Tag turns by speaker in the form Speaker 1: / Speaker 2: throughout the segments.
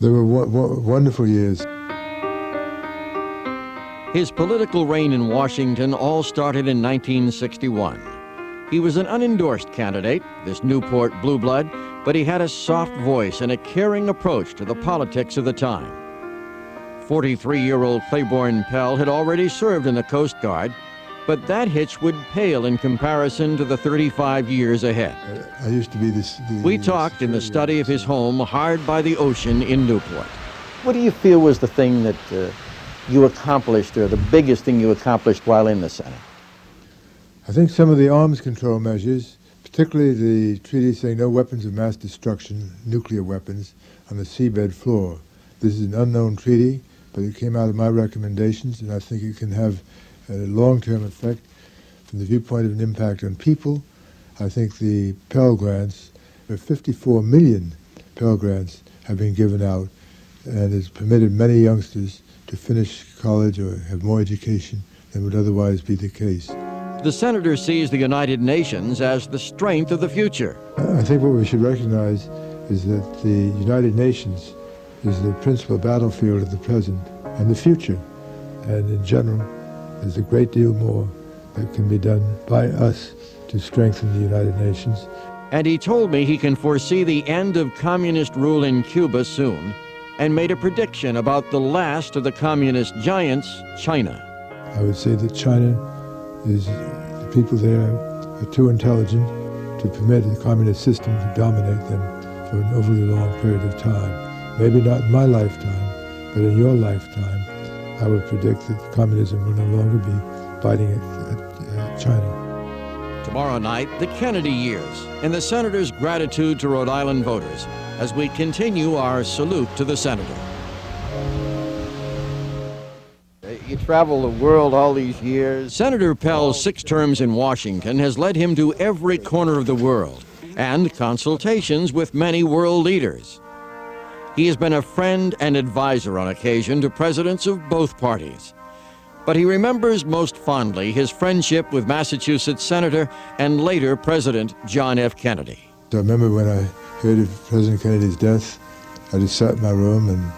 Speaker 1: They were wonderful years.
Speaker 2: His political reign in Washington all started in 1961. He was an unendorsed candidate, this Newport blue blood, but he had a soft voice and a caring approach to the politics of the time. 43-year-old Claiborne Pell had already served in the Coast Guard, but that hitch would pale in comparison to the 35 years ahead.
Speaker 1: I used to be
Speaker 2: We talked in the study of his home hard by the ocean in Newport. What do you feel was the thing that you accomplished, or the biggest thing you accomplished while in the Senate?
Speaker 1: I think some of the arms control measures, particularly the treaty saying no weapons of mass destruction, nuclear weapons, on the seabed floor. This is an unknown treaty, but it came out of my recommendations, and I think it can have a long-term effect from the viewpoint of an impact on people. I think the Pell Grants, 54 million Pell Grants have been given out, and it's permitted many youngsters to finish college or have more education than would otherwise be the case.
Speaker 2: The senator sees the United Nations as the strength of the future.
Speaker 1: I think what we should recognize is that the United Nations is the principal battlefield of the present and the future. And in general, there's a great deal more that can be done by us to strengthen the United Nations.
Speaker 2: And he told me he can foresee the end of communist rule in Cuba soon, and made a prediction about the last of the communist giants, China.
Speaker 1: I would say that China is, the people there are too intelligent to permit the communist system to dominate them for an overly long period of time. Maybe not in my lifetime, but in your lifetime, I would predict that communism will no longer be biting at China.
Speaker 2: Tomorrow night, the Kennedy years, and the senator's gratitude to Rhode Island voters as we continue our salute to the senator. You travel the world all these years. Senator Pell's 6 terms in Washington has led him to every corner of the world and consultations with many world leaders. He has been a friend and advisor on occasion to presidents of both parties. But he remembers most fondly his friendship with Massachusetts Senator and later President John F. Kennedy.
Speaker 1: So I remember when I heard of President Kennedy's death, I just sat in my room and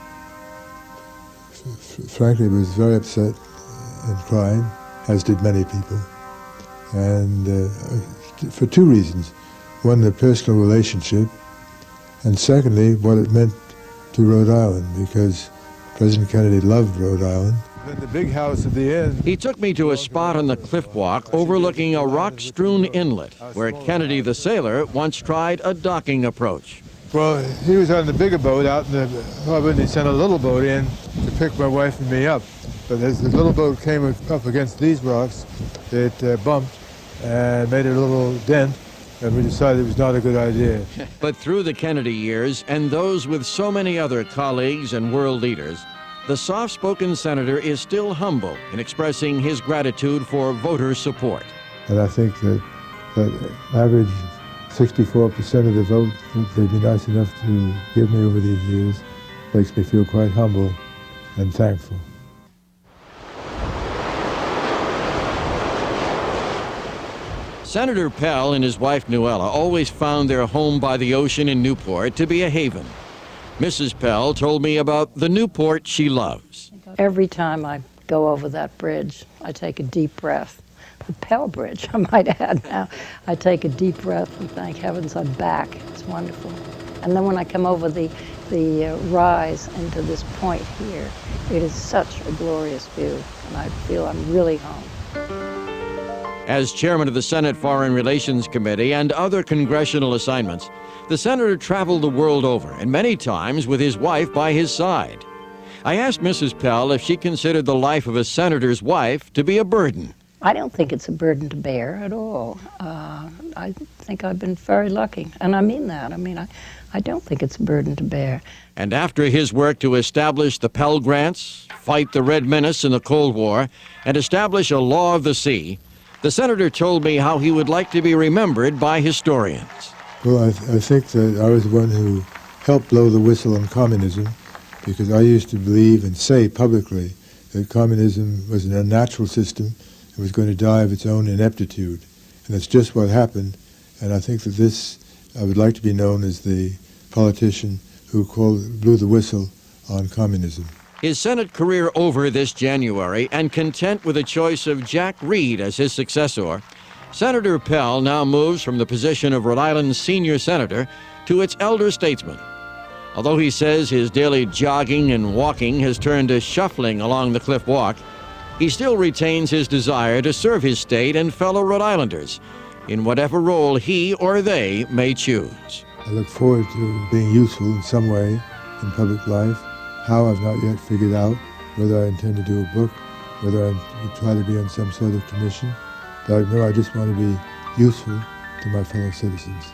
Speaker 1: frankly was very upset and crying, as did many people. And for 2 reasons. One, the personal relationship, and secondly, what it meant to Rhode Island, because President Kennedy loved Rhode Island. Then the big house at the end.
Speaker 2: He took me to a spot on the cliff walk overlooking a rock-strewn inlet where Kennedy the sailor once tried a docking approach.
Speaker 1: Well, he was on the bigger boat out in the harbor, and he sent a little boat in to pick my wife and me up. But as the little boat came up against these rocks, it bumped and made a little dent, and we decided it was not a good idea.
Speaker 2: But through the Kennedy years, and those with so many other colleagues and world leaders, the soft-spoken senator is still humble in expressing his gratitude for voter support.
Speaker 1: And I think that average 64% of the vote that they'd be nice enough to give me over these years makes me feel quite humble and thankful.
Speaker 2: Senator Pell and his wife Nuella always found their home by the ocean in Newport to be a haven. Mrs. Pell told me about the Newport she loves.
Speaker 3: Every time I go over that bridge, I take a deep breath. The Pell Bridge, I might add now. I take a deep breath and thank heavens I'm back. It's wonderful. And then when I come over the rise into this point here, it is such a glorious view, and I feel I'm really home.
Speaker 2: As chairman of the Senate Foreign Relations Committee and other congressional assignments, the senator traveled the world over, and many times with his wife by his side. I asked Mrs. Pell if she considered the life of a senator's wife to be a burden.
Speaker 3: I don't think it's a burden to bear at all. I think I've been very lucky, and I mean that. I don't think it's a burden to bear.
Speaker 2: And after his work to establish the Pell Grants, fight the Red Menace in the Cold War, and establish a law of the sea, the senator told me how he would like to be remembered by historians.
Speaker 1: Well, I think that I was the one who helped blow the whistle on communism, because I used to believe and say publicly that communism was an unnatural system and was going to die of its own ineptitude. And that's just what happened. And I think that I would like to be known as the politician who who blew the whistle on communism.
Speaker 2: His Senate career over this January, and content with the choice of Jack Reed as his successor, Senator Pell now moves from the position of Rhode Island's senior senator to its elder statesman. Although he says his daily jogging and walking has turned to shuffling along the Cliff Walk, he still retains his desire to serve his state and fellow Rhode Islanders in whatever role he or they may choose.
Speaker 1: I look forward to being useful in some way in public life. How, I've not yet figured out. Whether I intend to do a book, whether I try to be on some sort of commission. But I know I just want to be useful to my fellow citizens.